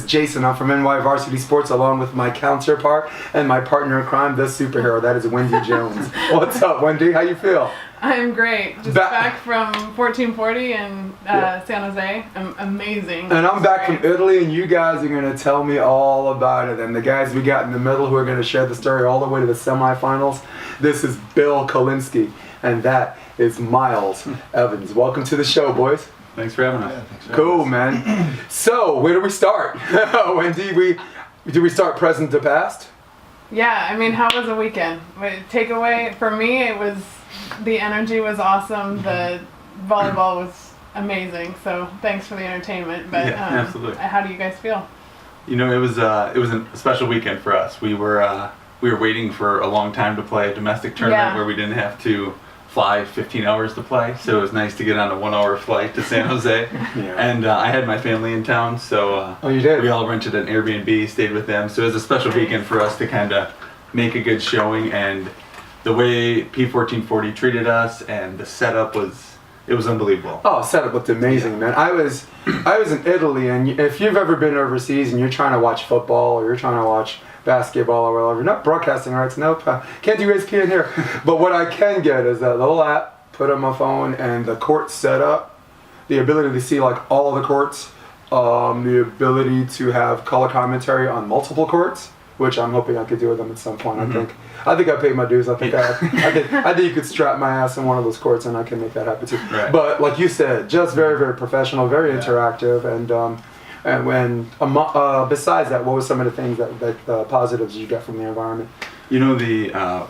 Jason. I'm from NY Varsity Sports along with my counterpart and my partner in crime, the superhero. That is Wendy Jones. What's up, Wendy? How you feel? I'm great. Just back from 1440 in San Jose. Amazing. And I'm back from Italy, and you guys are going to tell me all about it. And the guys we got in the middle who are going to share the story all the way to the semifinals, this is Bill Kolinske, and that is Miles Evans. Welcome to the show, boys. Thanks for having us. Yeah, cool, man. So, where do we start? Wendy, do we start present to past? Yeah, I mean, how was the weekend? Takeaway for me, it was the energy was awesome. The volleyball was amazing. So thanks for the entertainment. But yeah, absolutely. How do you guys feel? You know, it was a special weekend for us. We were waiting for a long time to play a domestic tournament where we didn't have to fly 15 hours to play, so it was nice to get on a 1-hour flight to San Jose. And I had my family in town, so you did? We all rented an Airbnb, stayed with them, so it was a special weekend for us to kind of make a good showing. And the way P1440 treated us and the setup was unbelievable. Oh, setup looked amazing, man. I was in Italy, and if you've ever been overseas and you're trying to watch football or you're trying to watch basketball or whatever, not broadcasting rights, nope, can't do ESPN here. But what I can get is that little app, put on my phone, and the court setup, the ability to see like all the courts, the ability to have color commentary on multiple courts, which I'm hoping I could do with them at some point. I think I paid my dues. I think you could strap my ass in one of those courts, and I can make that happen too. Right. But like you said, just very, very professional, very interactive, and when besides that, what were some of the things that positives you got from the environment? You know,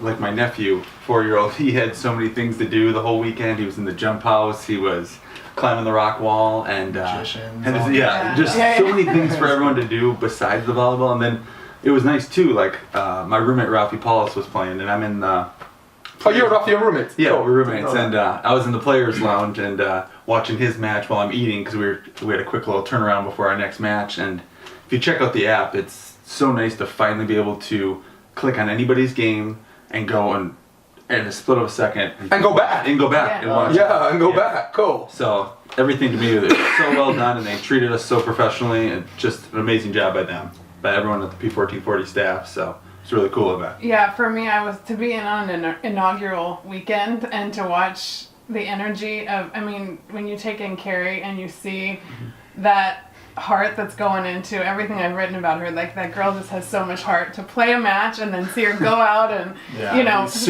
like my nephew, 4-year-old, he had so many things to do the whole weekend. He was in the jump house, he was climbing the rock wall, and just so many things for everyone to do besides the volleyball. And then it was nice too, like my roommate Ralphie Paulus was playing, and I'm in the... Oh, you're Ralphie, your roommates? Yeah, we're roommates, and I was in the players' lounge and watching his match while I'm eating, because we had a quick little turnaround before our next match. And if you check out the app, it's so nice to finally be able to click on anybody's game and go and in a split of a second and go back and watch. Yeah, and go back. Cool. So everything to me was so well done, and they treated us so professionally, and just an amazing job by them, by everyone at the P1440 staff. So it's really cool about it. Yeah, for me, I was to be in on an inaugural weekend and to watch the energy of, I mean, when you take in Carrie and you see that heart that's going into everything I've written about her, like that girl just has so much heart to play a match and then see her go out and,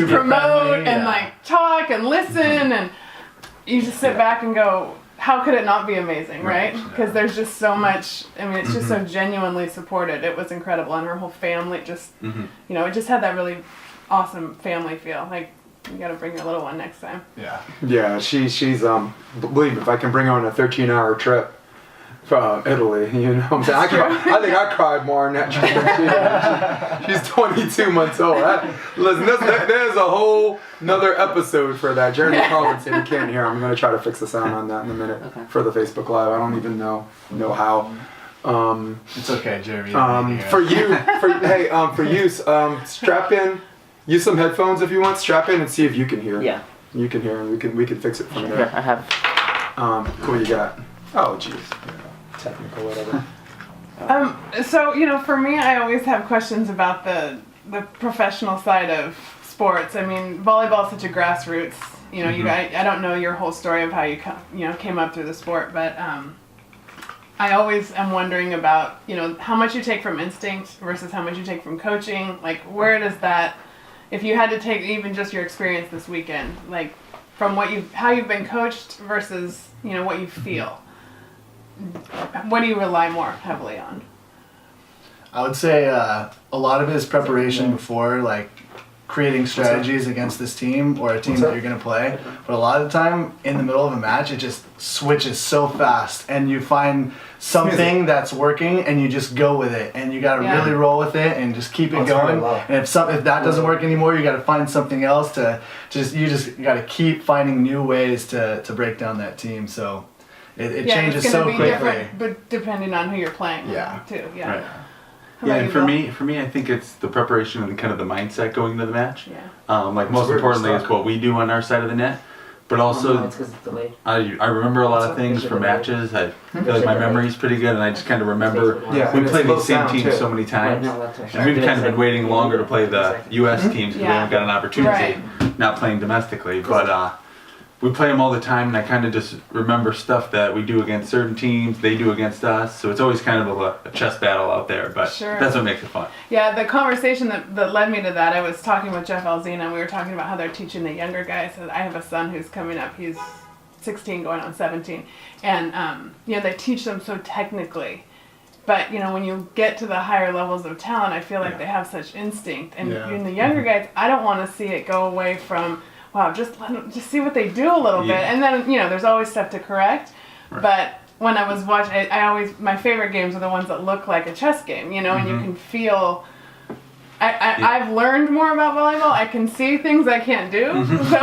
promote and like talk and listen, and you just sit back and go, how could it not be amazing, right? Because there's just so much, I mean, it's just so genuinely supported. It was incredible. And her whole family just, it just had that really awesome family feel. Like, you got to bring your little one next time. Yeah, she's believe me, if I can bring her on a 13-hour trip from Italy, you know what I'm saying? I think I cried more on that trip than she did. She's 22 months old. Listen, there's a whole another episode for that. Jeremy Carlton, you can't hear. I'm going to try to fix the sound on that in a minute for the Facebook Live. I don't even know how. It's okay, Jeremy. For you, strap in. Use some headphones if you want. Strap in and see if you can hear. Yeah. You can hear, and we can fix it from there. I have. Cool. You got. Oh, jeez. Technical, whatever. So, for me, I always have questions about the professional side of sports. I mean, volleyball is such a grassroots, you guys, I don't know your whole story of how you came up through the sport, but I always am wondering about, how much you take from instinct versus how much you take from coaching. Like, where does that, if you had to take even just your experience this weekend, like from how you've been coached versus, what you feel, what do you rely more heavily on? I would say a lot of it is preparation before, like creating strategies against this team or a team that you're going to play. But a lot of the time in the middle of a match, it just switches so fast, and you find something that's working and you just go with it, and you got to really roll with it and just keep it going. And if that doesn't work anymore, you got to find something else you just got to keep finding new ways to break down that team. So it changes so quickly. But depending on who you're playing too. Yeah. Right. Yeah, and for me, I think it's the preparation and kind of the mindset going into the match. Yeah. Like most importantly is what we do on our side of the net. but also it's 'cause it's delayed. I remember a lot of things from matches. I feel like my memory's pretty good, and I just kind of remember Yeah, we and played it's these same low sound, teams too. so many times, Right, no, that's and we've kind of been waiting longer to play the U.S. teams because we Yeah. haven't got an opportunity, Right. not playing domestically. But we play them all the time, and I kind of just remember stuff that we do against certain teams, they do against us. So it's always kind of a chess battle out there, but Sure. that's what makes it fun. Yeah, the conversation that led me to that, I was talking with Jeff Alzina, and we were talking about how they're teaching the younger guys. And I have a son who's coming up, he's 16 going on 17. And, they teach them so technically. But, when you get to the higher levels of talent, I feel like they have such instinct. And in the younger guys, I don't want to see it go away from, wow, just see what they do a little bit. And then, there's always stuff to correct. Right. But when I was watching, my favorite games are the ones that look like a chess game, and you can feel, I've learned more about volleyball. I can see things I can't do. So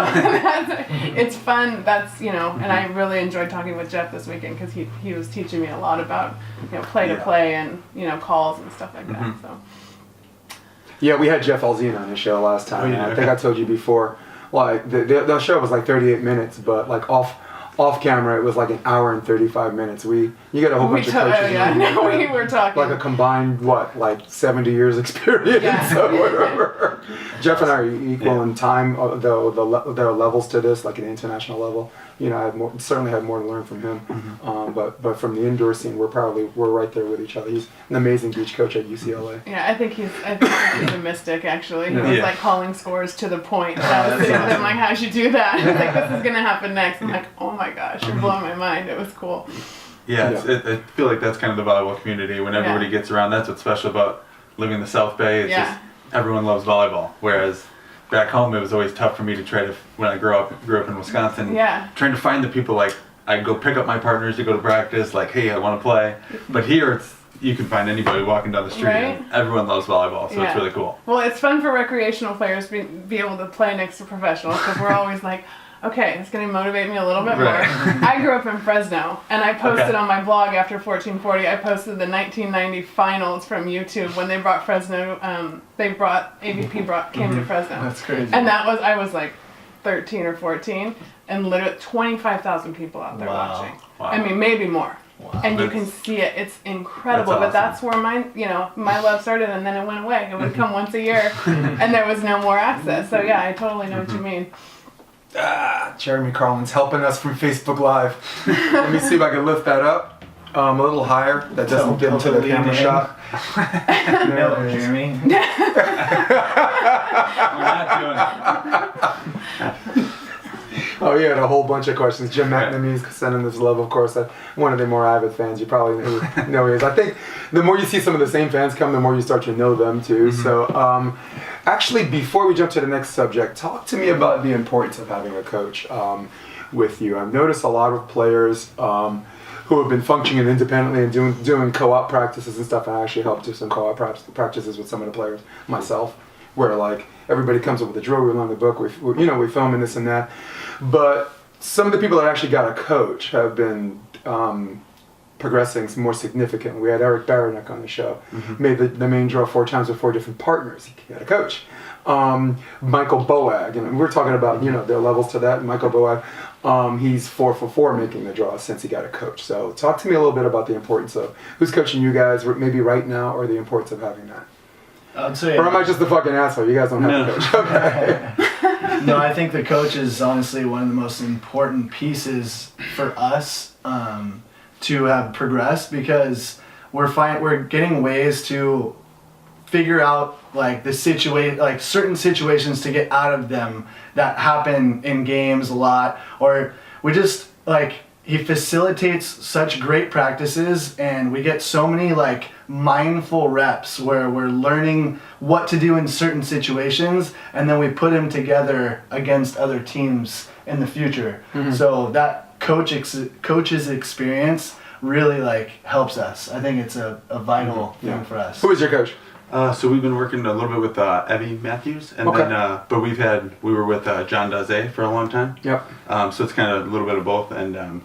it's fun. And I really enjoyed talking with Jeff this weekend because he was teaching me a lot about, play to play and, calls and stuff like that. So. Yeah, we had Jeff Alzina on his show last time. And I think I told you before, like the show was like 38 minutes, but like off camera it was like an hour and 35 minutes. You got a whole bunch of coaches. Yeah, I know we were talking. Like a combined, like 70 years experience or whatever. Jeff and I are equal in time, though there are levels to this, like an international level. I certainly had more to learn from him. But from the indoor scene, we're right there with each other. He's an amazing beach coach at UCLA. Yeah, I think he's a mystic actually. He was like calling scores to the point. And I was sitting with him like, how'd you do that? I was like, this is gonna happen next. I'm like, oh my gosh, you're blowing my mind. It was cool. Yeah, I feel like that's kind of the volleyball community. When everybody gets around, that's what's special about living in the South Bay. It's just everyone loves volleyball. Whereas back home, it was always tough for me to try to, when I grew up in Wisconsin, trying to find the people, like, I'd go pick up my partners to go to practice, like, hey, I want to play. But here, you can find anybody walking down the street, and everyone loves volleyball, so it's really cool. Well, it's fun for recreational players to be able to play next to professionals, because we're always like, okay, it's going to motivate me a little bit more. I grew up in Fresno, and I posted on my blog after 1440, I posted the 1990 finals from YouTube when they brought Fresno, AVP came to Fresno. That's crazy. And I was like 13 or 14, and literally 25,000 people out there watching. Wow. I mean, maybe more. Wow. And you can see it. It's incredible. That's But that's where my love started, and then it went away. It would come once a year, and there was no more access. So yeah, I totally know what you mean. Jeremy Carlin's helping us from Facebook Live. Let me see if I can lift that up a little higher. That doesn't get into the camera shot. No, Jeremy. We're not doing it. Oh, he had a whole bunch of questions. Jim McNamee's sending this love, of course. One of the more avid fans, you probably know he is. I think the more you see some of the same fans come, the more you start to know them too. So, actually, before we jump to the next subject, talk to me about the importance of having a coach with you. I've noticed a lot of players who have been functioning independently and doing co-op practices and stuff. I actually helped do some co-op practices with some of the players myself, where like everybody comes up with a drill, we learn the book, we film and this and that. But some of the people that actually got a coach have been progressing more significantly. We had Eric Baranek on the show, made the main draw 4 times with 4 different partners. He had a coach. Michael Boag, and we're talking about there are levels to that. Michael Boag, he's 4 for 4 making the draw since he got a coach. So talk to me a little bit about the importance of who's coaching you guys, maybe right now, or the importance of having that. I'd say. Or am I just the fucking asshole? You guys don't have a coach. Okay. No, I think the coach is honestly one of the most important pieces for us to have progressed, because we're getting ways to figure out like certain situations to get out of them that happen in games a lot, or we just like he facilitates such great practices, and we get so many like mindful reps where we're learning what to do in certain situations, and then we put them together against other teams in the future. So that coach's experience really like helps us. I think it's a vital thing for us. Who is your coach? So we've been working a little bit with Evie Matthews, and then but we were with John Daze for a long time. Yep. So it's kind of a little bit of both, and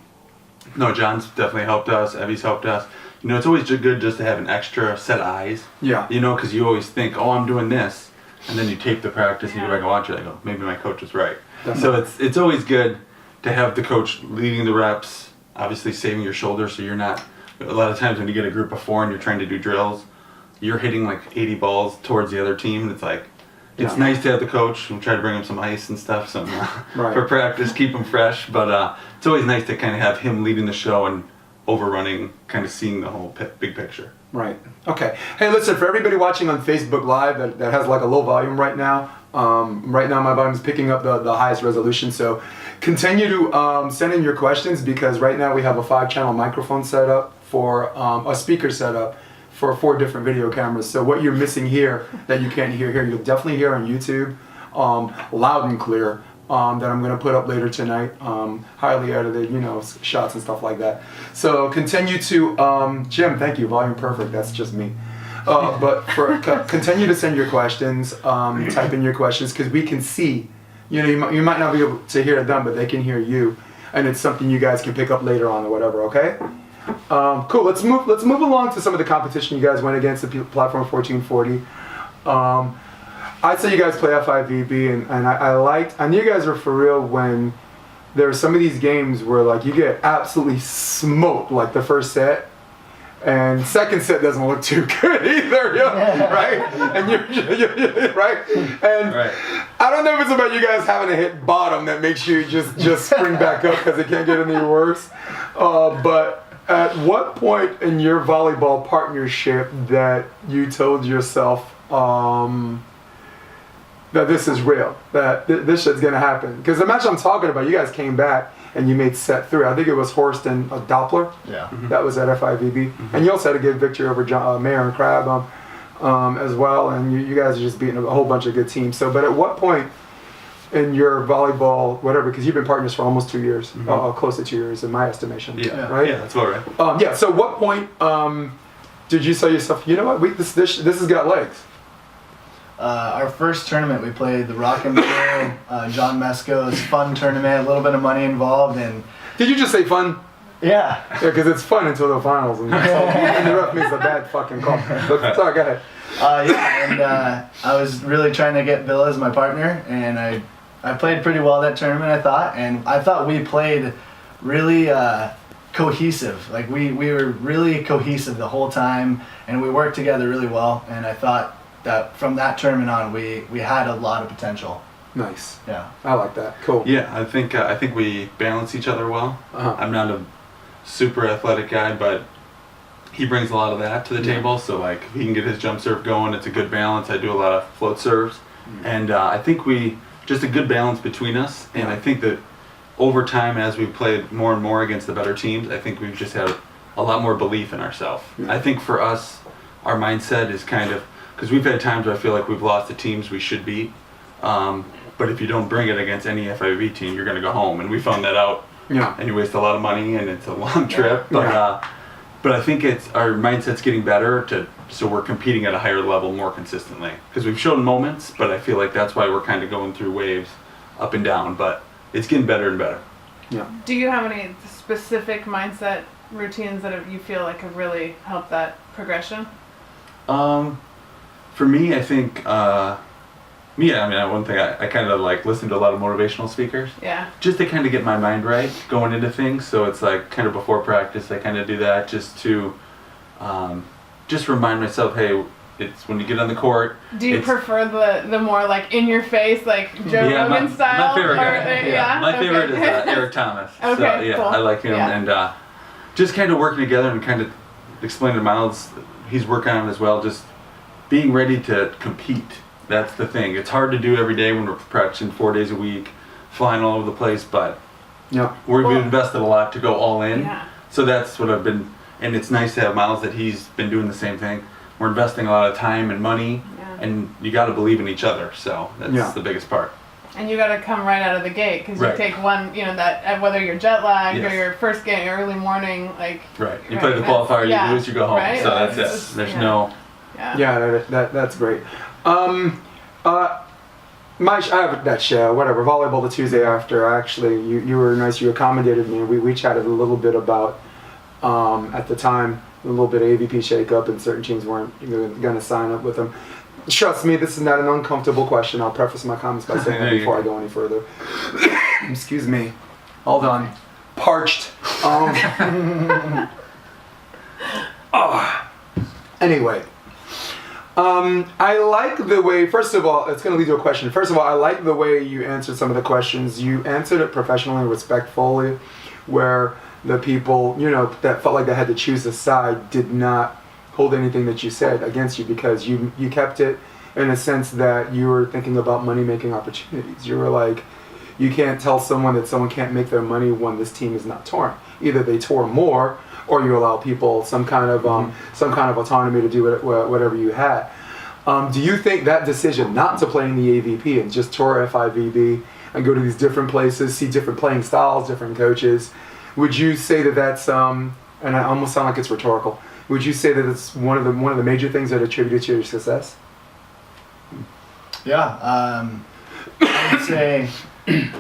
no, John's definitely helped us. Evie's helped us. It's always good just to have an extra set of eyes. Yeah. Because you always think, oh, I'm doing this, and then you tape the practice and you go back and watch it. I go, maybe my coach was right. Definitely. So it's always good to have the coach leading the reps, obviously saving your shoulder so you're not, a lot of times when you get a group of 4 and you're trying to do drills, you're hitting like 80 balls towards the other team, and it's like, it's nice to have the coach and try to bring him some ice and stuff for practice, keep him fresh, but it's always nice to kind of have him leading the show and overrunning, kind of seeing the whole big picture. Right. Okay. Hey, listen, for everybody watching on Facebook Live that has like a low volume right now, right now my volume is picking up the highest resolution, so continue to send in your questions, because right now we have a 5-channel microphone set up for a speaker setup for 4 different video cameras. So what you're missing here that you can't hear here, you'll definitely hear on YouTube, loud and clear, that I'm going to put up later tonight, highly edited, shots and stuff like that. So continue to, Jim, thank you, volume perfect, that's just me. But continue to send your questions, type in your questions, because we can see, you might not be able to hear them, but they can hear you, and it's something you guys can pick up later on or whatever, okay? Cool, let's move along to some of the competition you guys went against, the Platform 1440. I'd say you guys play FIVB, and I knew you guys were for real when there were some of these games where like you get absolutely smoked like the first set, and second set doesn't look too good either, right? And you're right? And I don't know if it's about you guys having to hit bottom that makes you just spring back up because it can't get any worse, but at what point in your volleyball partnership that you told yourself that this is real, that this shit's gonna happen? Because the match I'm talking about, you guys came back and you made set 3. I think it was Horst and Doppler. Yeah. That was at FIVB. And you also had a good victory over Mayer and Crab as well. And you guys are just beating a whole bunch of good teams. So, but at what point in your volleyball, whatever, because you've been partners for almost 2 years, close to 2 years in my estimation. Yeah. Right? Yeah, that's about right. So what point did you say to yourself, you know what, this has got legs? Our first tournament, we played the Rock and Roll, John Mesco's fun tournament, a little bit of money involved, and... Did you just say fun? Yeah. Yeah, because it's fun until the finals, and the ref makes a bad fucking call. But, sorry, go ahead. I was really trying to get Bill as my partner, and I played pretty well that tournament, I thought, and I thought we played really cohesive. Like, we were really cohesive the whole time, and we worked together really well, and I thought that from that tournament on, we had a lot of potential. Nice. Yeah. I like that. Cool. Yeah, I think we balance each other well. I'm not a super athletic guy, but he brings a lot of that to the table. So like, if he can get his jump serve going, it's a good balance. I do a lot of float serves, and I think just a good balance between us. And I think that over time, as we've played more and more against the better teams, I think we've just had a lot more belief in ourselves. I think for us, our mindset is kind of, because we've had times where I feel like we've lost the teams we should beat, but if you don't bring it against any FIVB team, you're going to go home, and we found that out. Yeah. And you waste a lot of money, and it's a long trip. But I think our mindset's getting better so we're competing at a higher level more consistently. Because we've shown moments, but I feel like that's why we're kind of going through waves, up and down. But it's getting better and better. Yeah. Do you have any specific mindset routines that you feel like have really helped that progression? For me, I think, one thing, I kind of like listen to a lot of motivational speakers. Yeah. Just to kind of get my mind right going into things. So it's like kind of before practice, I kind of do that just to just remind myself, hey, it's when you get on the court. Do you prefer the more like in your face, like Joe Rogan style? My favorite guy. My favorite is Eric Thomas. Okay, so, cool. I like him. And just kind of working together and kind of explaining to Miles, he's working on it as well, just being ready to compete. That's the thing. It's hard to do every day when we're practicing 4 days a week, flying all over the place, but we've invested a lot to go all in. Yeah. So that's what I've been, and it's nice to have Miles that he's been doing the same thing. We're investing a lot of time and money, and you got to believe in each other. So that's the biggest part. And you got to come right out of the gate, because you take one, that whether you're jet lagged or your first game, early morning, like. Right. You play the qualifier, you lose, you go home. Right? So that's it. There's no. Yeah, that's great. I have that show, whatever, Volleyball the Tuesday after. Actually, you were nice. You accommodated me. We chatted a little bit about at the time a little bit of AVP shakeup, and certain teams weren't going to sign up with them. Trust me, this is not an uncomfortable question. I'll preface my comments by saying that before I go any further. Excuse me. Hold on. Parched. Anyway. I like the way, first of all, it's going to lead to a question. First of all, I like the way you answered some of the questions. You answered it professionally and respectfully, where the people, that felt like they had to choose a side did not hold anything that you said against you, because you kept it in a sense that you were thinking about money-making opportunities. You were like, you can't tell someone that someone can't make their money when this team is not torn. Either they tore more, or you allow people some kind of autonomy to do whatever you had. Do you think that decision not to play in the AVP and just tour FIVB and go to these different places, see different playing styles, different coaches, would you say that that's and I almost sound like it's rhetorical, would you say that it's one of the major things that attributed to your success? Yeah, I would say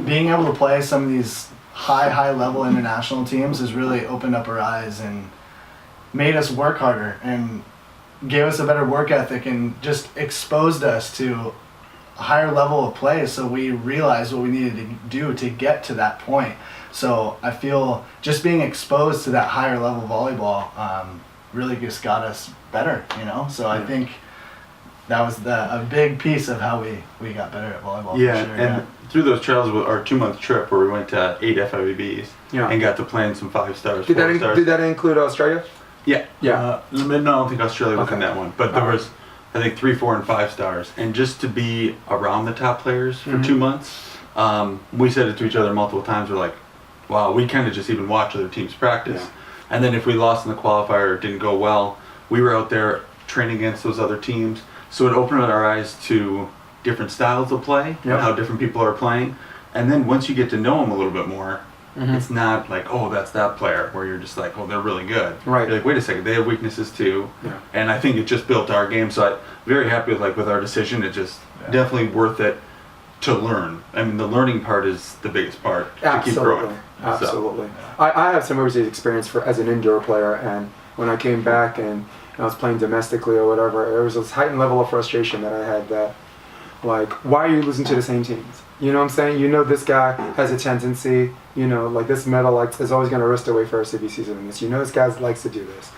being able to play some of these high level international teams has really opened up our eyes and made us work harder and gave us a better work ethic and just exposed us to a higher level of play, so we realized what we needed to do to get to that point. So I feel just being exposed to that higher level volleyball really just got us better, So I think that was a big piece of how we got better at volleyball. Yeah, for sure, and through those trials, our 2-month trip where we went to 8 FIVBs and got to play in some 5 stars, 4 stars. Did that include Australia? Yeah. Yeah. No, I don't think Australia was in that one, but there was, I think, 3, 4, and 5 stars. And just to be around the top players for 2 months, we said it to each other multiple times. We're like, wow, we kind of just even watch other teams practice. Yeah. And then if we lost in the qualifier or it didn't go well, we were out there training against those other teams. So it opened our eyes to different styles of play and how different people are playing. And then once you get to know them a little bit more, it's not like, oh, that's that player, where you're just like, oh, they're really good. Right. You're like, wait a second, they have weaknesses too. Yeah. And I think it just built our game. So I'm very happy with our decision. It just definitely worth it to learn. I mean, the learning part is the biggest part to keep growing. Absolutely. I have some overseas experience as an indoor player, and when I came back and I was playing domestically or whatever, there was this heightened level of frustration that I had that, like, why are you losing to the same teams? You know what I'm saying? This guy has a tendency, like this medal is always going to wrist away first if he sees it in this. This guy likes to do this.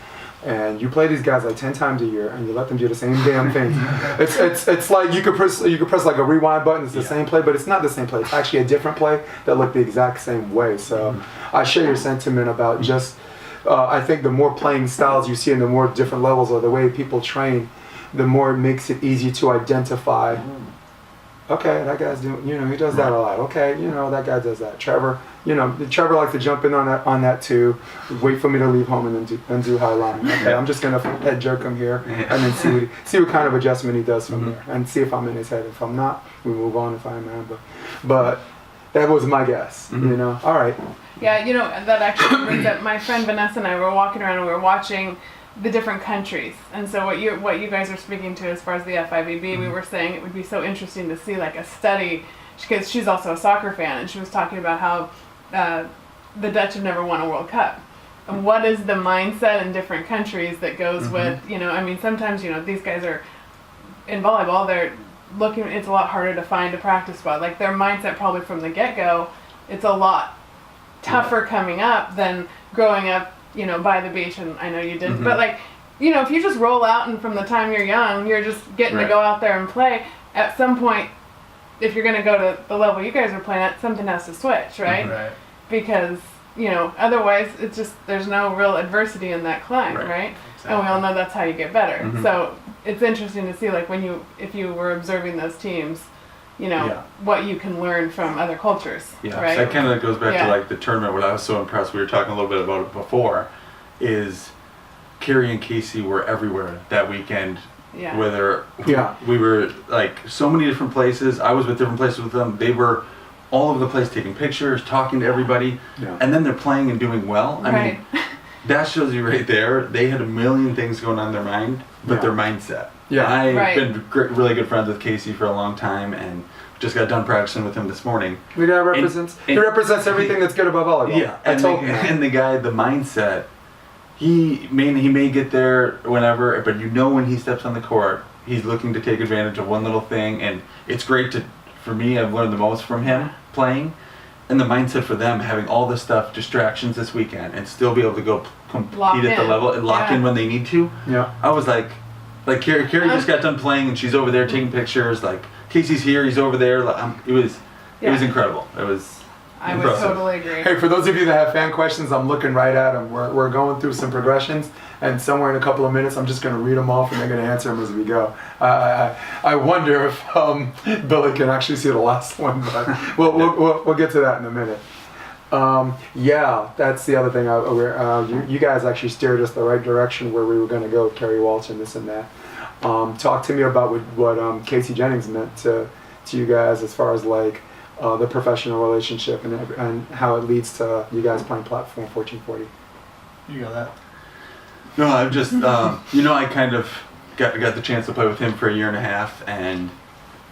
And you play these guys like 10 times a year and you let them do the same damn thing. It's like you could press like a rewind button, it's the same play, but it's not the same play. It's actually a different play that looked the exact same way. So I share your sentiment about just I think the more playing styles you see and the more different levels of the way people train, the more it makes it easy to identify. Okay, that guy's doing, he does that a lot. Okay, that guy does that. Trevor likes to jump in on that too. Wait for me to leave home and then do high line. Okay, I'm just gonna head jerk him here and then see what kind of adjustment he does from there and see if I'm in his head. If I'm not, we move on. If I am, but that was my guess. All right. Yeah, that actually brings up, my friend Vanessa and I were walking around and we were watching the different countries, and so what you guys are speaking to as far as the FIVB, we were saying it would be so interesting to see like a study, because she's also a soccer fan, and she was talking about how the Dutch have never won a World Cup, and what is the mindset in different countries that goes with, sometimes these guys are in volleyball, they're looking, it's a lot harder to find a practice spot, like their mindset probably from the get-go, it's a lot tougher coming up than growing up by the beach, and I know you didn't, but like, if you just roll out and from the time you're young, you're just getting to go out there and play, at some point, if you're going to go to the level you guys are playing at, something has to switch, right? Right. Because, otherwise it's just, there's no real adversity in that climb, right? Exactly. And we all know that's how you get better. So it's interesting to see, like, if you were observing those teams, what you can learn from other cultures. Yeah, right? So that kind of goes back to like the tournament. What I was so impressed, we were talking a little bit about it before, is Carrie and Casey were everywhere that weekend. Yeah. Whether we were like so many different places. I was with different places with them. They were all over the place taking pictures, talking to everybody, and then they're playing and doing well. I mean, that shows you right there. They had a million things going on in their mind, but their mindset. Yeah, I've been really good friends with Casey for a long time, and just got done practicing with him this morning. He represents everything that's good about volleyball. Yeah, and the guy, the mindset, he may get there whenever, but when he steps on the court, he's looking to take advantage of one little thing, and it's great for me, I've learned the most from him playing, and the mindset for them having all this stuff, distractions this weekend, and still be able to go compete at the level and lock in when they need to. Yeah. I was like Carrie just got done playing, and she's over there taking pictures. Like Casey's here, he's over there. It was incredible. It was. I impressive. would totally agree. Hey, for those of you that have fan questions, I'm looking right at them. We're going through some progressions, and somewhere in a couple of minutes, I'm just going to read them off, and they're going to answer them as we go. I wonder if Billy can actually see the last one, but we'll get to that in a minute. Yeah, that's the other thing. You guys actually steered us the right direction where we were going to go with Kerry Walsh and this and that. Talk to me about what Casey Jennings meant to you guys as far as like the professional relationship and how it leads to you guys playing platform 1440. You got that? No, I'm just, I kind of got the chance to play with him for a year and a half, and,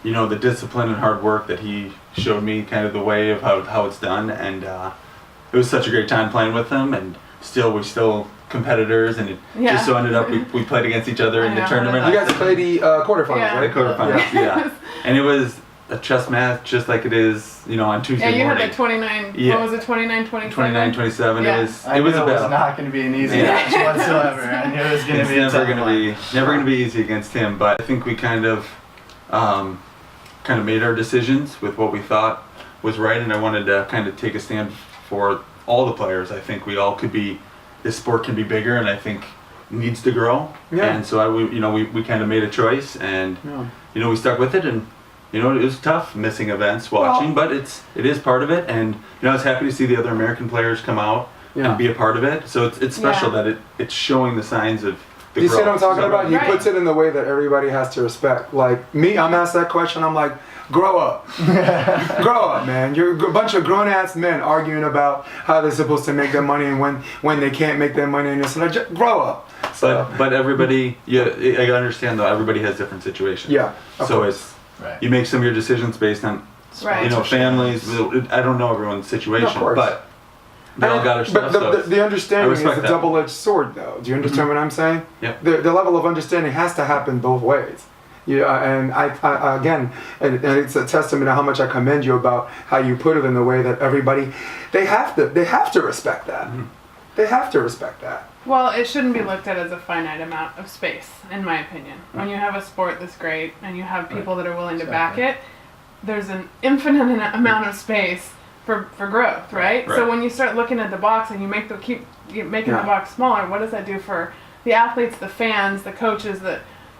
the discipline and hard work that he showed me, kind of the way of how it's done, and it was such a great time playing with him, and we're still competitors, and it just so ended up we played against each other in the tournament. You guys played the quarterfinals, right? Quarterfinals, yeah. And it was a chess match just like it is, on Tuesday morning. Yeah, you had the 29, what was it, 29, 27? 29, 27, yeah. it was a battle. It was not going to be an easy match whatsoever. I knew it was going to be never going to be easy against him, but I think we kind of made our decisions with what we thought was right, and I wanted to kind of take a stand for all the players. I think we all this sport can be bigger, and I think needs to grow. Yeah. And so we kind of made a choice, and we stuck with it, and it was tough missing events watching, but it is part of it, and I was happy to see the other American players come out and be a part of it. So it's special that it's showing the signs of the you growth. See what I'm talking about? He puts it in the way that everybody has to respect. Like me, I'm asked that question, I'm like, grow up. Grow up, man. You're a bunch of grown-ass men arguing about how they're supposed to make their money and when they can't make their money and this and that. Just grow up. So. But everybody, I understand though, everybody has different situations. Yeah. So it's, you make some of your decisions based on, families. I don't know everyone's situation, but they all got their stuff. But the understanding is a double-edged sword, though. Do you understand what I'm saying? Yeah. The level of understanding has to happen both ways. And I again, and it's a testament to how much I commend you about how you put it in the way that everybody, they have to respect that. Mm-hmm. They have to respect that. Well, it shouldn't be looked at as a finite amount of space, in my opinion. When you have a sport this great and you have people that are willing to back it, there's an infinite amount of space for growth, right? So when you start looking at the box and you keep making the box smaller, what does that do for the athletes, the fans, the coaches,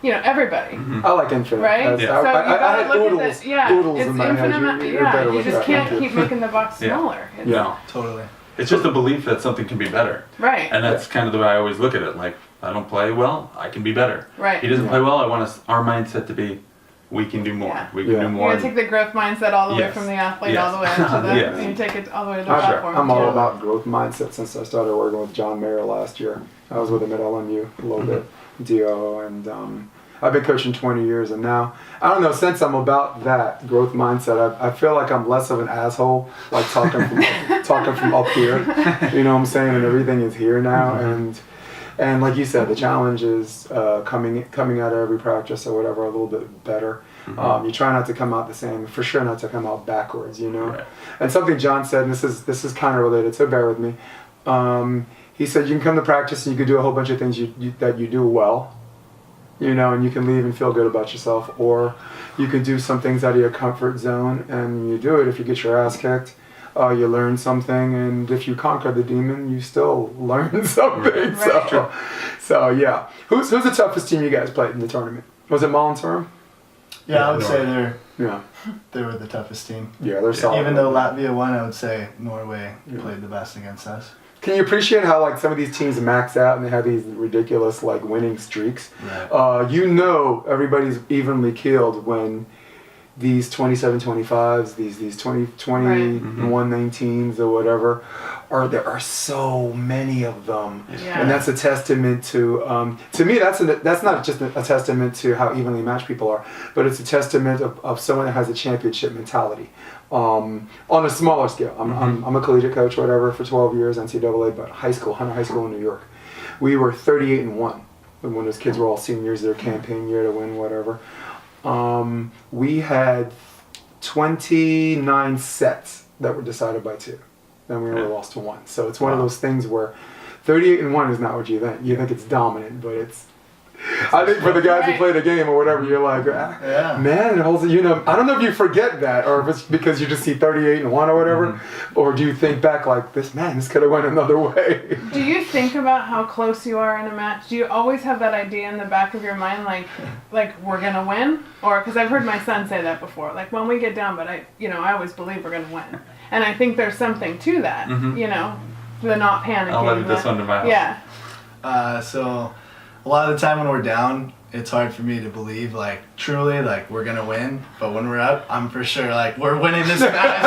everybody? Mm-hmm. I like infinite. Right? So I had oodles, it's in my head. You just can't keep making the box smaller. Totally. It's just a belief that something can be better. Right. And that's kind of the way I always look at it. Like, I don't play well, I can be better. Right. He doesn't play well, I want our mindset to be, we can do more. Yeah. We can do more. You take the growth mindset all the way from the athlete all the way up to the, you take it all the way to the platform. I'm all about growth mindset since I started working with John Mayer last year. I was with him at LMU a little bit, DO, and I've been coaching 20 years, and now, I don't know, since I'm about that growth mindset, I feel like I'm less of an asshole, like talking from up here, you know what I'm saying, and everything is here now, and like you said, the challenge is coming out of every practice or whatever a little bit better. You try not to come out the same, for sure not to come out backwards, Right. And something John said, and this is kind of related, so bear with me. He said you can come to practice and you can do a whole bunch of things that you do well. And you can leave and feel good about yourself, or you can do some things out of your comfort zone, and you do it. If you get your ass kicked, you learn something, and if you conquer the demon, you still learn something. Right. So yeah. Who's the toughest team you guys played in the tournament? Was it Mollenturm? Yeah, I would say they were the toughest team. Yeah, they're solid. Even though Latvia won, I would say Norway played the best against us. Can you appreciate how some of these teams max out and they have these ridiculous winning streaks? Right. Everybody's evenly keeled when these 27-25s, these 21-19s or whatever, there are so many of them, and that's a testament to me. That's not just a testament to how evenly matched people are, but it's a testament of someone that has a championship mentality. On a smaller scale, I'm a collegiate coach, whatever, for 12 years, NCAA, but Hunter High School in New York. We were 38-1 when those kids were all seniors, their campaign year to win whatever. We had 29 sets that were decided by 2. Then we only lost to 1. So it's one of those things where 38-1 is not what you think. You think it's dominant, but it's. I think for the guys who play the game or whatever, you're like, man, it holds. I don't know if you forget that, or if it's because you just see 38-1 or whatever, or do you think back like this could have went another way? Do you think about how close you are in a match? Do you always have that idea in the back of your mind, like we're gonna win, or because I've heard my son say that before, like when we get down, but I always believe we're gonna win, and I think there's something to that, the not panicking. I'll let this under my house. Yeah. So a lot of the time when we're down, it's hard for me to believe, like, truly, like, we're going to win. But when we're up, I'm for sure, like, we're winning this match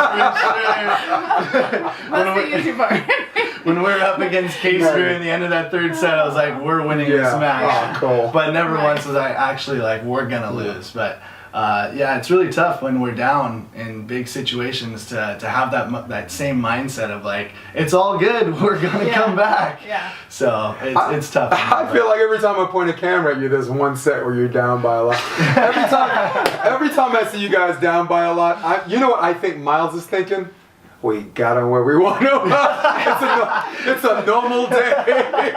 for sure. That's the easy part. When we're up against K-Spear in the end of that 3rd set, I was like, we're winning this match. Oh, cool. But never once was I actually like, we're going to lose. But it's really tough when we're down in big situations to have that same mindset of like, it's all good, we're gonna come back. Yeah. So it's tough. I feel like every time I point a camera at you, there's one set where you're down by a lot. Every time I see you guys down by a lot, you know what I think Miles is thinking? We got them where we want them. It's a normal day.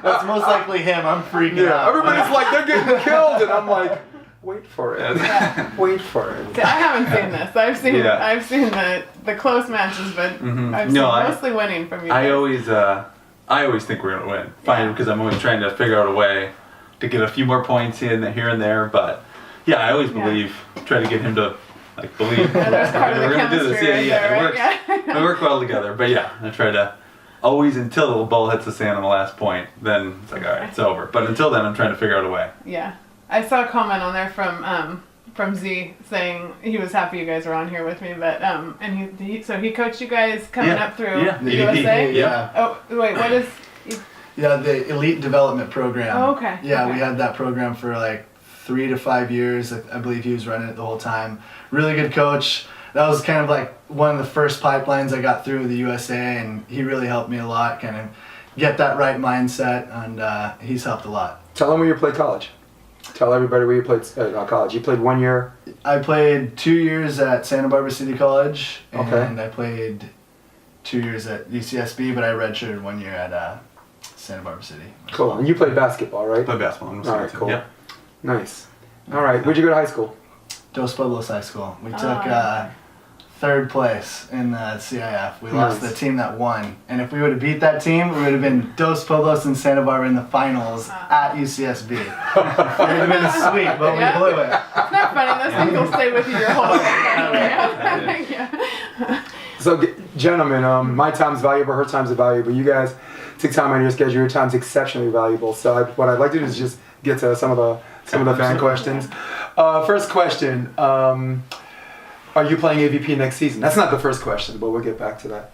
That's most likely him. I'm freaking out. Everybody's like, they're getting killed, and I'm like, wait for it. Wait for it. See, I haven't seen this. I've seen the close matches, but I've seen mostly winning from you. I always think we're gonna win. Fine, because I'm always trying to figure out a way to get a few more points in here and there. But I always believe. Try to get him to believe. That's part of the chemistry right there, right? We work well together. But I try to always, until the ball hits the sand on the last point, then it's like, all right, it's over. But until then, I'm trying to figure out a way. Yeah. I saw a comment on there from Z saying he was happy you guys were on here with me, but and he coached you guys coming up through the USA. Yeah. Oh wait, what is? Yeah, the Elite Development Program. Oh, okay. Yeah, okay. We had that program for like 3 to 5 years. I believe he was running it the whole time. Really good coach. That was kind of like one of the first pipelines I got through the USA, and he really helped me a lot, kind of get that right mindset, and he's helped a lot. Tell them where you played college. Tell everybody where you played college. You played 1 year? I played 2 years at Santa Barbara City College, and Okay. I played 2 years at UCSB, but I redshirted 1 year at Santa Barbara City. Cool. And you played basketball, right? Play basketball. All right, cool. Yeah. Nice. All right. Where'd you go to high school? Dos Pueblos High School. We took 3rd place in the CIF. We lost the team that won. And if we would have beat that team, we would have been Dos Pueblos and Santa Barbara in the finals at UCSB. It would have been a sweep, but we blew it. It's not funny. Those things will stay with you your whole life. Yeah. So, gentlemen, my time's valuable, her time's valuable. You guys take time out of your schedule. Your time's exceptionally valuable. So, what I'd like to do is just get to some of the fan questions. First question. Are you playing AVP next season? That's not the first question, but we'll get back to that.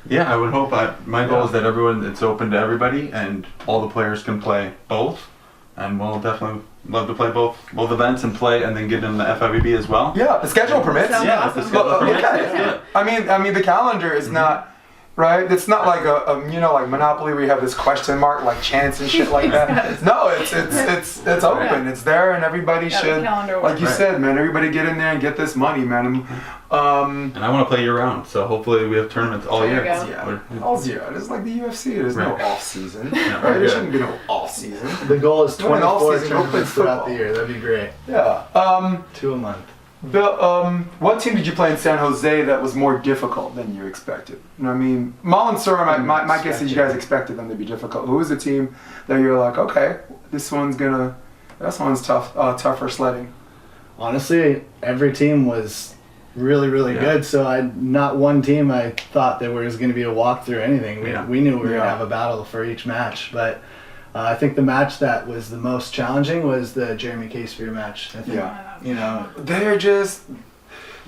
Yeah, I would hope. My goal is that it's open to everybody, and all the players can play both. And we'll definitely love to play both events and play, and then get in the FIVB as well. Yeah, the schedule permits. Yeah, if the schedule permits. Yeah. I mean, the calendar is not. Right? It's not like like Monopoly where you have this question mark, like chance and shit like that. No, it's open. It's there, and everybody should, like you said, man. Everybody get in there and get this money, man. And I want to play year round, so hopefully we have tournaments all year. Yeah, all year. It's like the UFC. There's no off season. Yeah, right? There shouldn't be no off season. The goal is 24 off-season tournaments throughout football. the year. That'd be great. Yeah. 2 a month. Bill, what team did you play in San Jose that was more difficult than you expected? You know what I mean? Mullen Surham, my guess is you guys expected them to be difficult. Who was the team that you're like, okay, this one's tougher sledding? Honestly, every team was really, really good. So not one team I thought that was going to be a walkthrough or anything. We knew we were going to have a battle for each match, but I think the match that was the most challenging was the Jeremy K-Spear match. I think, they're just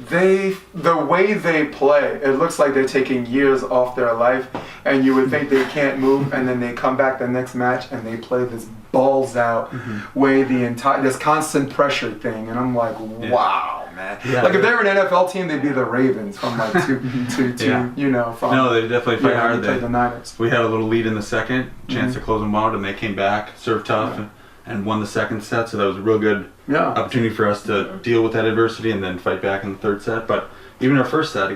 the way they play. It looks like they're taking years off their life, and you would think they can't move, and then they come back the next match and they play this balls out way this constant pressure thing, and I'm like, wow, man. Yeah, like if they were an NFL team, they'd be the Ravens from like two from. No, they definitely fight hard. The Niners. We had a little lead in the second, chance to close them out, and they came back, served tough, and won the second set, so that was a real good opportunity for us to deal with that adversity and then fight back in the third set. But even our first match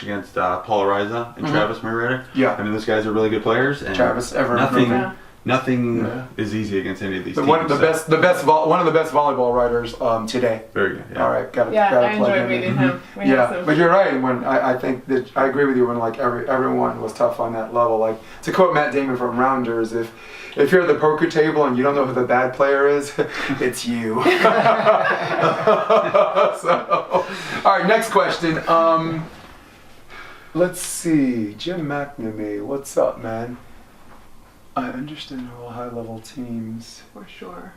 against Paul Ariza and Travis Murray. Yeah. I mean, those guys are really good players, and Travis nothing is easy against any of these teams. One of the best volleyball writers today. Very good. Yeah. All right, got I enjoyed meeting him. But you're right. When I think that I agree with you when like everyone was tough on that level. Like to quote Matt Damon from Rounders, if you're at the poker table and you don't know who the bad player is, it's you. So, all right, next question. Let's see, Jim McNamee, what's up, man? I understand all high-level teams. For sure.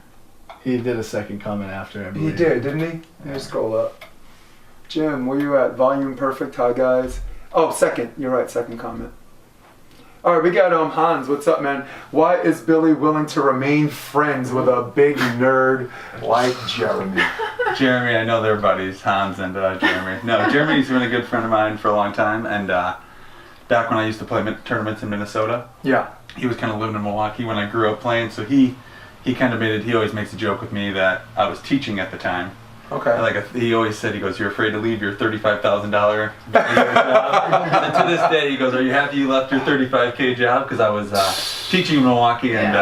He did a second comment after, I believe. He did, didn't he? Let me scroll up. Jim, where you at? Volume perfect. Hi, guys. Oh, second. You're right, second comment. All right, we got Hans. What's up, man? Why is Billy willing to remain friends with a big nerd like Jeremy? Jeremy, I know they're buddies, Hans and Jeremy. No, Jeremy's been a good friend of mine for a long time, and back when I used to play tournaments in Minnesota, he was kind of living in Milwaukee when I grew up playing, so he kind of he always makes a joke with me that I was teaching at the time. Okay. He always said, he goes, "You're afraid to leave your $35,000 job." And to this day, he goes, "Are you happy you left your $35K job?" Because I was teaching in Milwaukee, and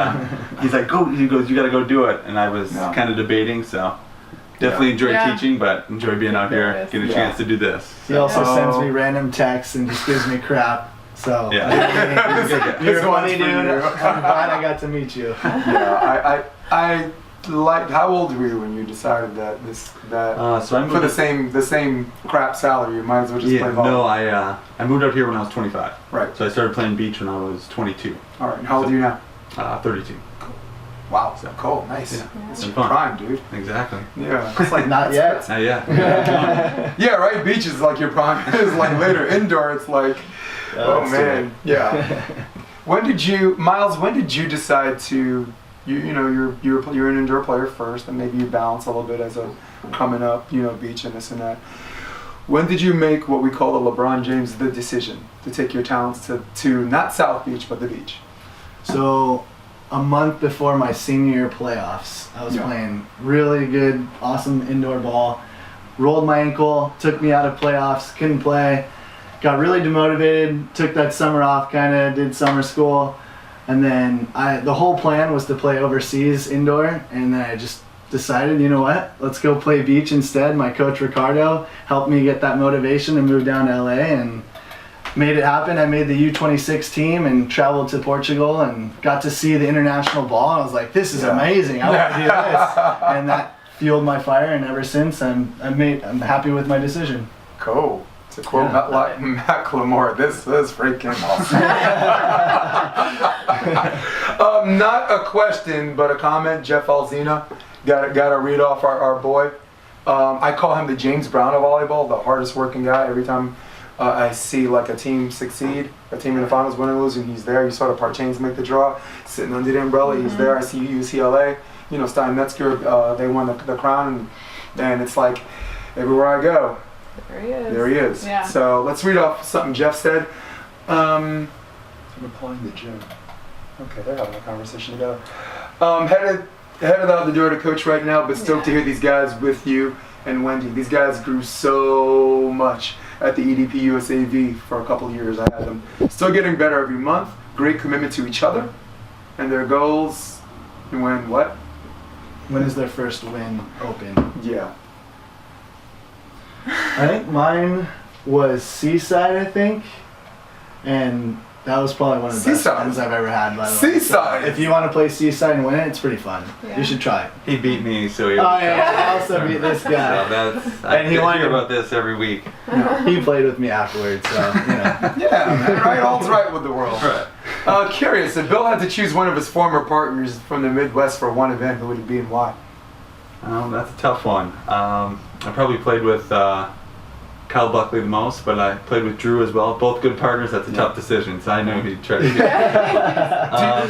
he's like, "Go!" He goes, "You got to go do it." And I was kind of debating, so definitely enjoy teaching, but enjoy being out here, get a chance to do this. He also sends me random texts and just gives me crap. So you're a funny dude. I'm glad I got to meet you. I like. How old were you when you decided that so I moved for the same crap salary, you might as well just play volleyball? No, I moved out here when I was 25. Right. So I started playing beach when I was 22. All right. And how old are you now? 32. Cool. Wow. So cool. Nice. Yeah. It's It's your fun. prime, dude. Exactly. Yeah. It's like not yet. Yeah. Yeah. Right. Beach is like your prime. Is like later. Indoor, it's like. Oh man. Yeah. Miles? When did you decide to? You're an indoor player first, and maybe you balance a little bit as a coming up, beach and this and that. When did you make what we call the LeBron James the decision to take your talents to not South Beach but the beach? So, a month before my senior year playoffs, I was playing really good, awesome indoor ball. Rolled my ankle, took me out of playoffs, couldn't play. Got really demotivated, took that summer off, kind of did summer school. And then the whole plan was to play overseas indoor, and then I just decided, you know what, let's go play beach instead. My coach Ricardo helped me get that motivation to move down to LA and made it happen. I made the U26 team and traveled to Portugal and got to see the international ball. And I was like, this is amazing. I want to do this. And that fueled my fire, and ever since I'm happy with my decision. Cool. To quote Macklemore, this is freaking awesome. Not a question, but a comment. Jeff Alzina, got to read off our boy. I call him the James Brown of volleyball, the hardest working guy. Every time I see like a team succeed, a team in the finals, win or losing, he's there. You saw the Parchains make the draw, sitting under the umbrella, he's there. I see UCLA, Stein Metzger, they won the crown, and it's like everywhere I go. There he is. Yeah. So let's read off something Jeff said. I'm applying the gym. Okay, they're having a conversation together. Headed out the door to coach right now, but stoked to hear these guys with you and Wendy. These guys grew so much at the EDP USAV for a couple of years. I had them. Still getting better every month. Great commitment to each other and their goals. And When is their first win open? Yeah. I think mine was Seaside, and that was probably one of the best wins I've ever had, by the way. Seaside! So if you want to play Seaside and win it, it's pretty fun. Yeah. You should try it. He beat me, so he. I also beat this guy. So I hear about this every week. He played with me afterwards, so Yeah, man, right? All's right with the world. Right. Curious, if Bill had to choose one of his former partners from the Midwest for one event, who would it be and why? That's a tough one. I probably played with Kyle Buckley the most, but I played with Drew as well. Both good partners. That's a tough decision, so I knew he'd try to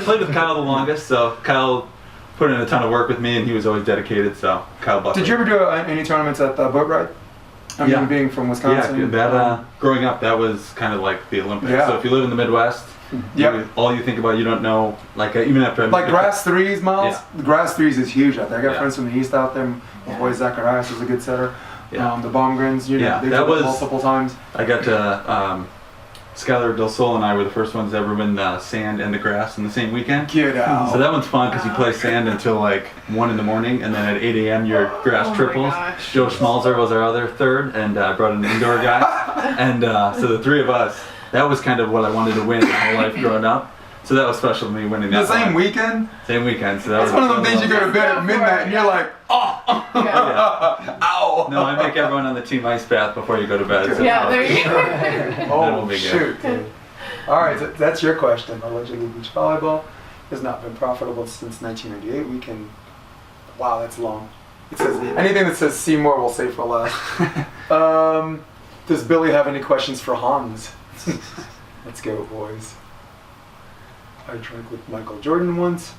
played with Kyle the longest, so Kyle put in a ton of work with me, and he was always dedicated, so Kyle Buckley. Did you ever do any tournaments at the boat ride? I mean, being from Wisconsin. Yeah, that growing up, that was kind of like the Olympics. Yeah. So if you live in the Midwest, all you think about, you don't know, like even after like grass threes, Miles. Yeah. The grass threes is huge out there. I got friends from the east out there. My boy Zacharias is a good setter. Yeah. The Baumgrens, they that did it was multiple times. I got to Skylar Del Sol and I were the first ones to ever win the sand and the grass in the same weekend. Get out. So that one's fun because you play sand until like 1 in the morning, and then at 8 a.m. your grass triples. Joe Schmalzer was our other third, and I brought an indoor guy. And so the three of us, that was kind of what I wanted to win my whole life growing up. So that was special to me winning that. The same weekend? Same weekend. So that's one of those things you go to bed at midnight and you're like, ow. No, I make everyone on the team ice bath before you go to bed. So there you go. Oh, shoot. All right, so that's your question. Allegedly, beach volleyball has not been profitable since 1998. We can, wow, that's long. It says anything that says Seymour we'll say for last. Does Billy have any questions for Hans? Let's go, boys. I drank with Michael Jordan once.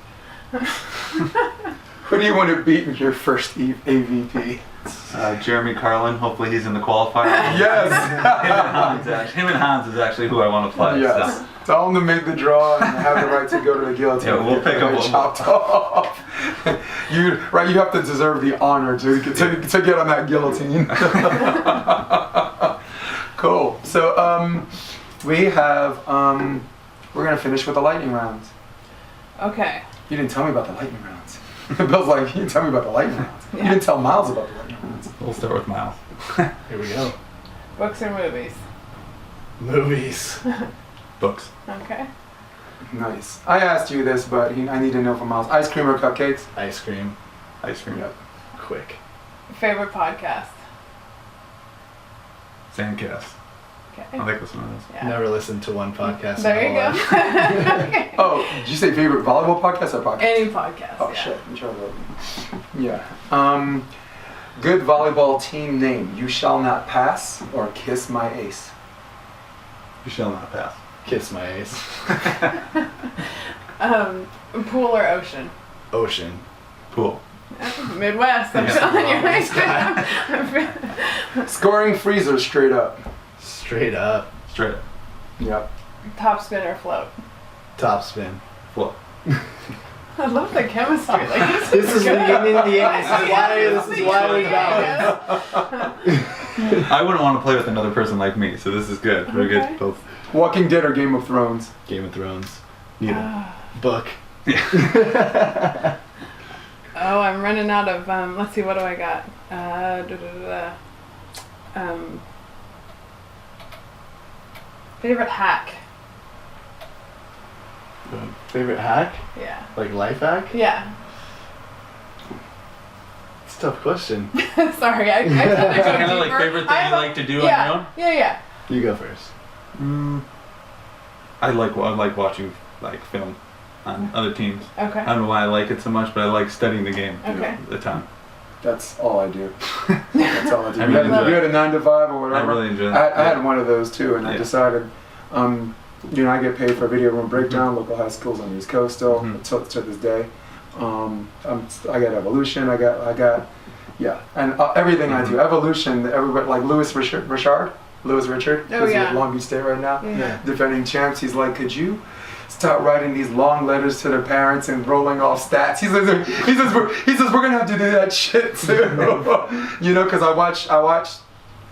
Who do you want to beat in your first AVP? Jeremy Carlin. Hopefully he's in the qualifier. Yes. Him and Hans is actually who I want to play. Yes. So. Tell him to make the draw and have the right to go to the guillotine. Yeah, we'll pick up chopped off. You have to deserve the honor to get on that guillotine. Cool. So we have we're gonna finish with the lightning rounds. Okay. You didn't tell me about the lightning rounds. Bill's like, you didn't tell me about the lightning rounds. Yeah. You didn't tell Miles about the lightning rounds. We'll start with Miles. Here we go. Books or movies? Movies. Books. Okay. Nice. I asked you this, but I need to know from Miles. Ice cream or cupcakes? Ice cream. Ice cream. Yep. Quick. Favorite podcast? Sandcast. Okay. I like this one. Yeah. Never listened to one podcast. There you go. Okay. Oh, did you say favorite volleyball podcast or podcast? Any podcast. Oh shit, I'm trying to. Yeah. Good volleyball team name: You Shall Not Pass or Kiss My Ace. You shall not pass. Kiss my ace. Pool or ocean? Ocean. Pool. Midwest. I'm telling you. Scoring freeze or straight up? Straight up. Straight up. Yep. Top spin or float? Top spin. Float. I love the chemistry. Like This is the yin and the yang. This is why we balance. I wouldn't want to play with another person like me, so this is good. We're good both. Walking Dead or Game of Thrones? Game of Thrones. Neither. Book. Yeah. Oh, I'm running out of, let's see, what do I got? Favorite hack? Favorite hack? Yeah. Like life hack? Yeah. It's a tough question. Sorry, I tend to go Kind of deeper. like favorite thing you like to do on yeah, your own? Yeah. You go first. I like watching like film on other teams. Okay. I don't know why I like it so much, but I like studying the game. Okay. The time. That's all I do. That's all I do. I You really enjoy had a 9 to 5 or whatever. I really enjoy that. I had one of those too, and I Yeah. decided, I get paid for video room breakdown, local high schools on the East Coast still, to this day. I got Evolution, I got, and everything I do. Evolution, everybody, like Louis Richard. Oh, He's yeah. at Long Beach State right now, Yeah. defending champs. He's like, could you start writing these long letters to their parents and rolling off stats? He says we're gonna have to do that shit too. Because I watch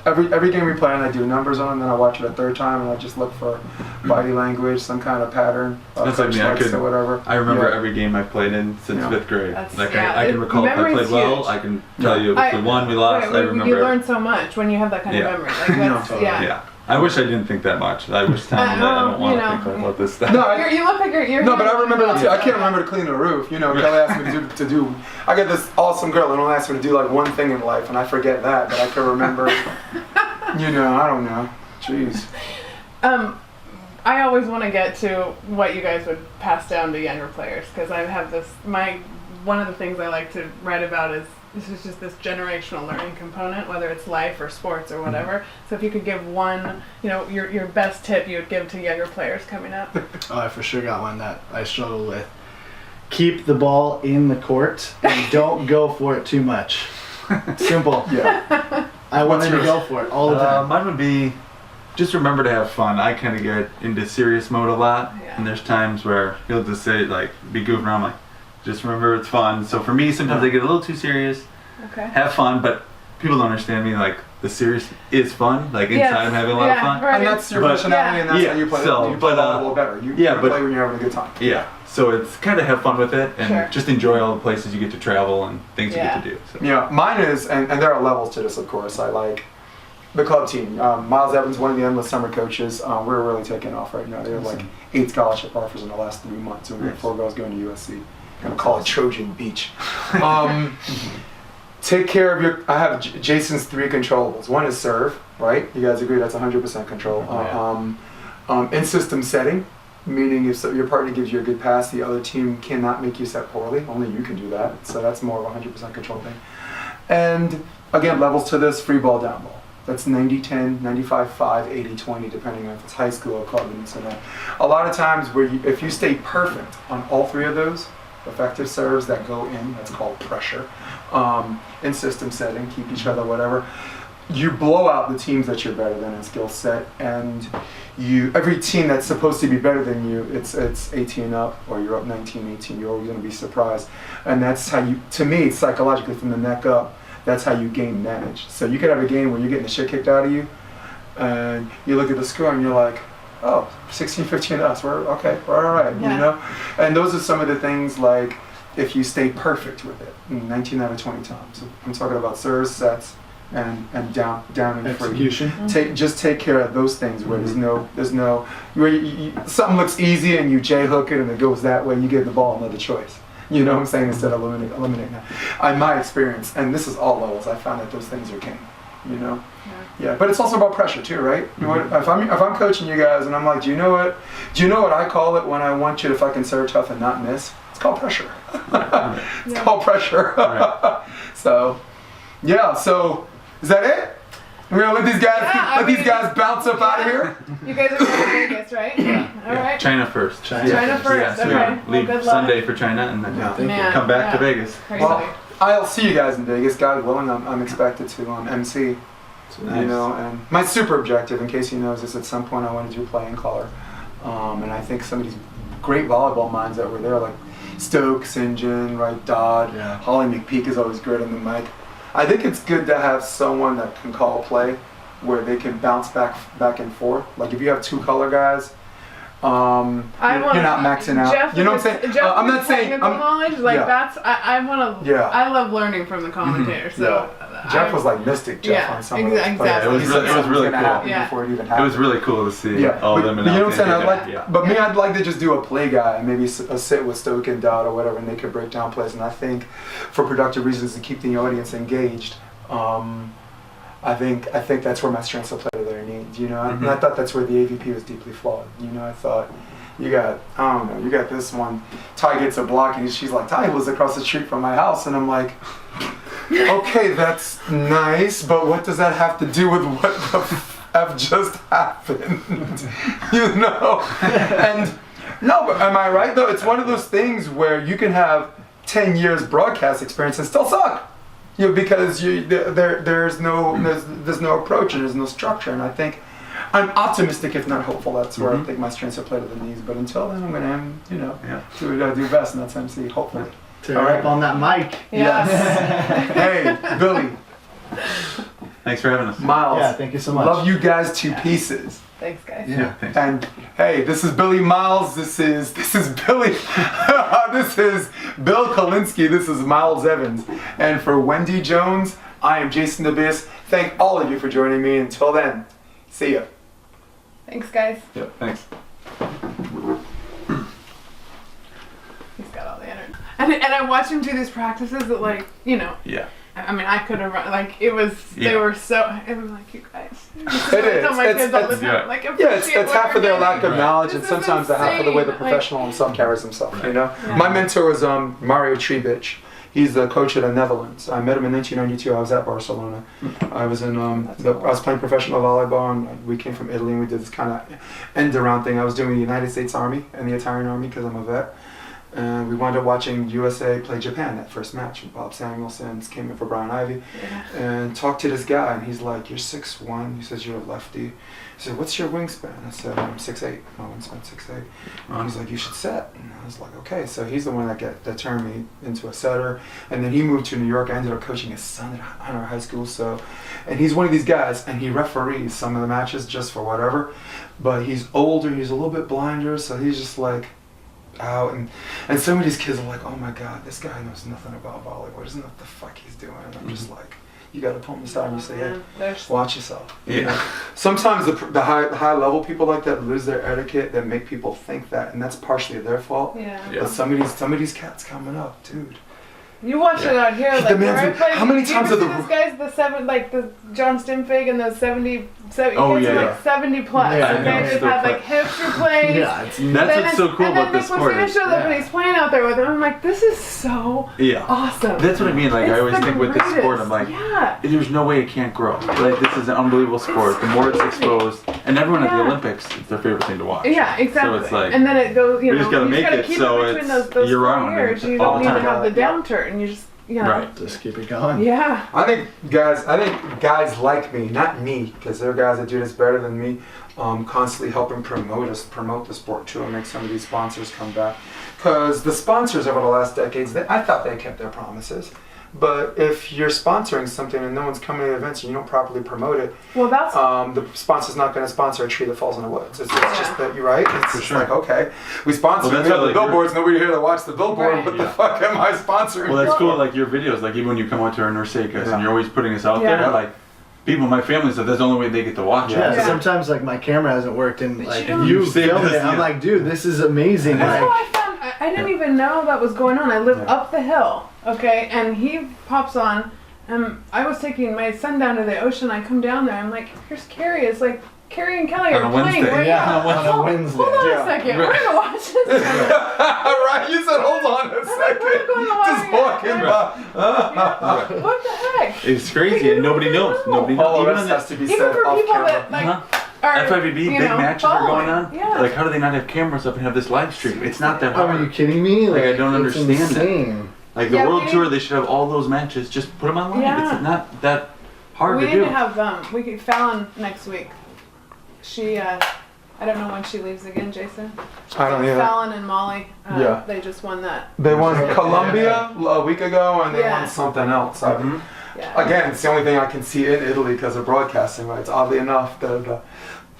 every game we play and I do numbers on, and then I watch it a third time and I just look for body language, some kind of pattern. That's like me. Or whatever. I remember Yeah. every game I've played in since 5th grade. That's- Like yeah, I can recall if I played memory's well. huge. I can tell you if we won, we lost. Right, I remember. You learn so much when you have that kind of Yeah. memory. Like that's, No. yeah. I wish I didn't think that much. I wish telling me that I don't want to think about this stuff. No, You look like you're No, but I remember doing that too. I well. can't remember to clean the roof. Kelly asked me to do. I got this awesome girl and only asked her to do like one thing in life, and I forget that, but I can remember. I don't know. Jeez. I always want to get to what you guys would pass down to younger players, because I have this. One of the things I like to write about is this is just this generational learning component, whether it's life or sports or whatever. So if you could give one, your best tip you would give to younger players coming up. Oh, I for sure got one that I struggle with. Keep the ball in the court and don't go for it too much. Simple. Yeah. I wanted to go for it all the time. Mine would be just remember to have fun. I kind of get into serious mode a lot, and there's times where he'll just say like, be goofing around, like, just remember it's fun. So for me, sometimes I get a little too serious. Okay. Have fun, but people don't understand me. Like the serious is fun. Like inside, I'm having a lot of fun. Right. And that's your personality, and that's how you play. You play volleyball better. You play when you're having a good time. Yeah. So it's kind of have fun with it, and just enjoy all the places you get to travel and things you get to do. So. Yeah, mine is, and there are levels to this, of course. I like the club team. Miles Evans, one of the endless summer coaches. We're really taking off right now. They have like 8 scholarship offers in the last 3 months, and we have 4 girls going to USC. I'm gonna call it Trojan Beach. Take care of your. I have Jason's 3 controllables. One is serve, right? You guys agree that's 100% control. In system setting, meaning if your partner gives you a good pass, the other team cannot make you set poorly. Only you can do that. So that's more of a 100% control thing. And again, levels to this: free ball, down ball. That's 90-10, 95-5, 80-20, depending on if it's high school or club and so on. A lot of times, if you stay perfect on all 3 of those, effective serves that go in, that's called pressure. In system setting, keep each other, whatever. You blow out the teams that you're better than in skill set, and every team that's supposed to be better than you, it's 18 up, or you're up 19-18. You're always going to be surprised, and that's how you. To me, psychologically, from the neck up, that's how you gain manage. So you could have a game where you're getting the shit kicked out of you, and you look at the score and you're like, oh, 16-15 to us. We're all right, you know. And those are some of the things like if you stay perfect with it, 19 out of 20 times. So I'm talking about serves, sets, and down and execution. Free. Just take care of those things where there's no where something looks easy and you J hook it and it goes that way. You give the ball another choice. You know what I'm saying? Instead of eliminating that. In my experience, and this is all levels, I found that those things are king. You know. Yeah, but it's also about pressure too, right? You know what, if I'm coaching you guys and I'm like, do you know what I call it when I want you to fucking serve tough and not miss? It's called pressure. It's called pressure. Right. So is that it? We're gonna let these guys bounce up out of here. You guys are going to Vegas, right? All right. China first. China first. Okay. Leave Sunday for China and then come back to Vegas. Crazy. Well, I'll see you guys in Vegas, God willing. I'm expected to MC. Nice. You know, and my super objective, in case he knows, is at some point I want to do play in color. And I think some of these great volleyball minds that were there, like Stoke, St. John, right, Dodd, Holly McPeak is always great on the mic. I think it's good to have someone that can call play where they can bounce back and forth. Like if you have 2 color guys, you're not maxing out. Jeff, you know what I'm saying? I'm not saying technical knowledge. Like that's I want to. Yeah. I love learning from the commentator. So Jeff was like Mystic Jeff on some of those plays. It was really cool. Before it even happened. It was really cool to see all of them. You know what I'm saying? But me, I'd like to just do a play guy and maybe a sit with Stoke and Dodd or whatever, and they could break down plays. And I think, for productive reasons, to keep the audience engaged. I think that's where my strengths of play are their needs, you know. And I thought that's where the AVP was deeply flawed. You know, I thought you got this one. Ty gets a block and she's like, Ty lives across the street from my house, and I'm like, okay, that's nice, but what does that have to do with what the F just happened? You know? And no, but am I right though? It's one of those things where you can have 10 years broadcast experience and still suck. You know, because there's no approach and there's no structure, and I think I'm optimistic if not hopeful. That's where I think my strengths are played to the knees. But until then, I'm gonna do what I do best, and that's MC. Hopefully. Turn up on that mic. Yes. Hey, Billy. Thanks for having us. Miles. Yeah, thank you so much. Love you guys to pieces. Thanks, guys. Yeah, thanks. And hey, this is Billy Miles. This is Billy. This is Bill Kolinske. This is Miles Evans. And for Wendy Jones, I am Jason Dibelius. Thank all of you for joining me. Until then, see ya. Thanks, guys. Yep, thanks. He's got all the energy. And I watched him do these practices that, like, you know. Yeah. I mean, I could have run, like, it was, they were so, it was like, you guys. It is. I tell my kids all the time, like, it's half of their lack of knowledge, and sometimes the half of the way the professional himself carries himself, you know? Yeah. My mentor was Mario Trebic. He's the coach of the Netherlands. I met him in 1992. I was at Barcelona. I was in, I was playing professional volleyball, and we came from Italy, and we did this kind of end-around thing. I was doing the United States Army and the Italian Army because I'm a vet. And we wound up watching USA play Japan that first match. Bob Samuelson came in for Brian Ivy and talked to this guy, and he's like, "You're 6'1". He says, "You're a lefty." He said, "What's your wingspan?" I said, "I'm 6'8". My wingspan 6'8". And he's like, "You should set." And I was like, "Okay." So he's the one that turned me into a setter. And then he moved to New York. I ended up coaching his son at our high school. And he's one of these guys, and he referees some of the matches just for whatever. But he's older. He's a little bit blinder, so he's just like out. And some of these kids are like, "Oh my God, this guy knows nothing about volleyball. He doesn't know what the fuck he's doing." And I'm just like, you got to pull them aside and you say, "Hey, watch yourself." Yeah. You know? Sometimes the high level people like that lose their etiquette, that make people think that, and that's partially their fault. Yeah. But some of these cats coming up, dude. You watch it out here, like The where I man's- played. how many do you times ever are see the- these guys, the John Stimfig and the 70 Oh, guys are yeah. like 70 plus. Yeah, I and know. they just Still have play. like hips replaced. Yeah, it's That's what's so cool and about then this sport. Nick shows up and he's playing out there with him. I'm like, this is so Yeah. awesome. That's what I mean. Like, I It's always the think with this sport, I'm like, yeah. there's no way it can't grow. Like, this is an unbelievable sport. The more it's exposed, and everyone at the Yeah. Olympics, it's their favorite thing to watch. Yeah, exactly. So it's like, and then it goes, you we know, just gotta you make gotta it keep so it between it's those 4 year-round years. and You all don't the need to time. have the Yeah. downturn. You just, you know. Right. just keep it going. Yeah. I think guys like me, not me, because there are guys that do this better than me, constantly helping promote the sport too, and make some of these sponsors come back. Because the sponsors over the last decades, I thought they kept their promises. But if you're sponsoring something and no one's coming to the events and you don't properly promote it, Well, that's the sponsor's not going to sponsor a tree that falls in the woods. It's just that you're right. It's just sure. like, okay, we sponsor Well, that's we have why, the like, billboards, nobody here to watch the billboard. Right. What the Yeah. fuck am I sponsoring? Well, that's for? cool. Like your videos, like even when you come out to our Norsekas Yeah. and you're always putting us out Yeah. there, like people in my family said that's the only way they get to watch Yeah, it. Yeah. sometimes like my camera hasn't worked and like you don't- you Saved filmed us, it. I'm yeah. like, dude, this is amazing. That's Like, how I found. I didn't even know that was going on. I live Yeah. up the hill, okay, and he pops on. I was taking my son down to the ocean. I come down there. I'm like, here's Carrie. It's like Carrie and Kelly On are a playing. Wednesday. We're yeah, gonna- on a Wednesday. Hold on Yeah. a second. Right. We're gonna watch this. Right, you said hold on a second. we're going to Just watch walking it. by. What the heck? It's crazy and nobody knows. Nobody knows. All Even the on rest the has to be Even said for off people camera. that like Uh-huh. are FIVB, you big know, matches are going following. on. Yeah. Like, how do they not have cameras up and have this live stream? It's not that oh, hard. are you kidding me? Like, I don't it's understand that. insane. Like the Yeah, World we- Tour, they should have all those matches. Just put them online. Yeah. It's not that hard we to need do. to have we could Fallon next week. She I don't know when she leaves again, Jason. I don't either. Fallon and Molly. Yeah. They just won that. They won Colombia a week ago, and they Yeah. won something else. Yeah. Again, it's the only thing I can see in Italy because of broadcasting rights. Oddly enough, the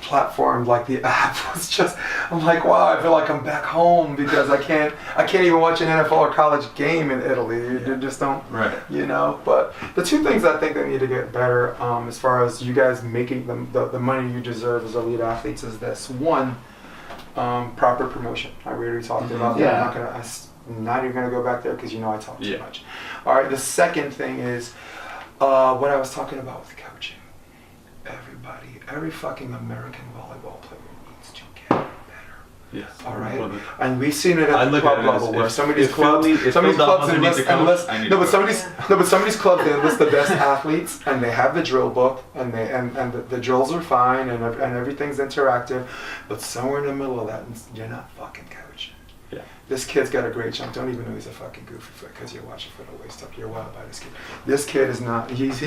platform, like the app, was just. I'm like, wow, I feel like I'm back home because I can't even watch an NFL or college game in Italy. You just don't. Right. You know. But the two things I think that need to get better, as far as you guys making the money you deserve as elite athletes, is this: one, proper promotion. I already talked about that. Yeah. I'm not even gonna go back there because you know I talk too Yeah. much. All right. The second thing is what I was talking about with coaching. Every fucking American volleyball player needs to get better. Yes. All right, Well, and we've seen it I at the look club at it as level where if- some of these if clubs, Phil need- if some of Phil these clubs doesn't need to coach, enlist, I need no, to but some of coach. these, no, but some of these clubs they enlist the best athletes, and they have the drill book, and the drills are fine, and everything's interactive, but somewhere in the middle of that, you're not fucking coaching. Yeah. This kid's got a great jump. Don't even know he's a fucking goofy foot because you're watching for the waist up. You're wild by this kid. This kid is not. He's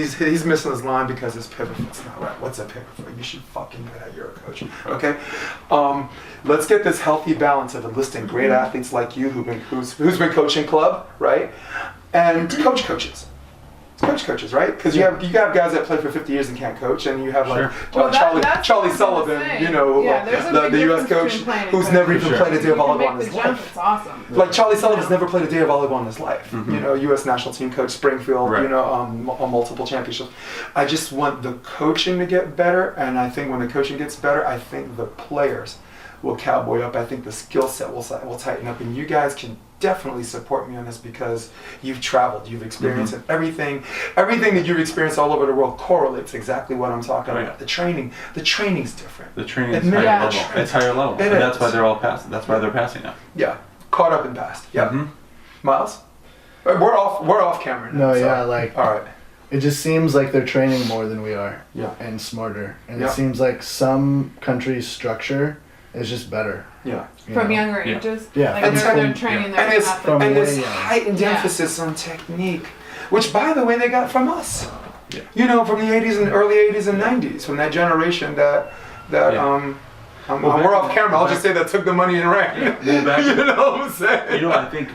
missing his line because his pivot foot's not right. What's a pivot foot? You should fucking know that. You're a coach. Okay. Let's get this healthy balance of enlisting great athletes like you who's been coaching club, right? And coaches. Coaches, right? Because you have guys that play for 50 years and can't coach, and you have like Well, that's Charlie what I was gonna Sullivan, say. you know, Yeah, there's a the big U.S. difference coach between playing and who's coaching. never even Sure. played a day of You can volleyball make in the his jump. life. It's awesome. Like Charlie Sullivan's never played a day of volleyball in his life. Mhm. You know, U.S. national team coach, Springfield. Right. You know, on multiple championships. I just want the coaching to get better, and I think when the coaching gets better, I think the players will cowboy up. I think the skill set will tighten up, and you guys can definitely support me on this because you've traveled, you've experienced it. Everything that you've experienced all over the world correlates exactly what I'm talking Right. about. The training's different. The training is Admit higher it. level. It's higher level. It And that's is. why they're all passing. That's why they're passing now. Yeah, caught up and past. Yep. Mhm. Miles, we're off camera now. No, so- yeah, like all right. it just seems like they're training more than we are. Yeah. And smarter. And Yeah. it seems like some countries' structure It's just better. Yeah. From know? younger ages. Yeah. Like And they're training their And athletes. this way young. heightened Yeah. emphasis on technique, which, by the way, they got from us. Yeah. You know, from the 80s and early 80s and 90s, from that generation that Yeah. we're off camera. I'll just say that took the money and ran. Well, back you know what I'm saying? I think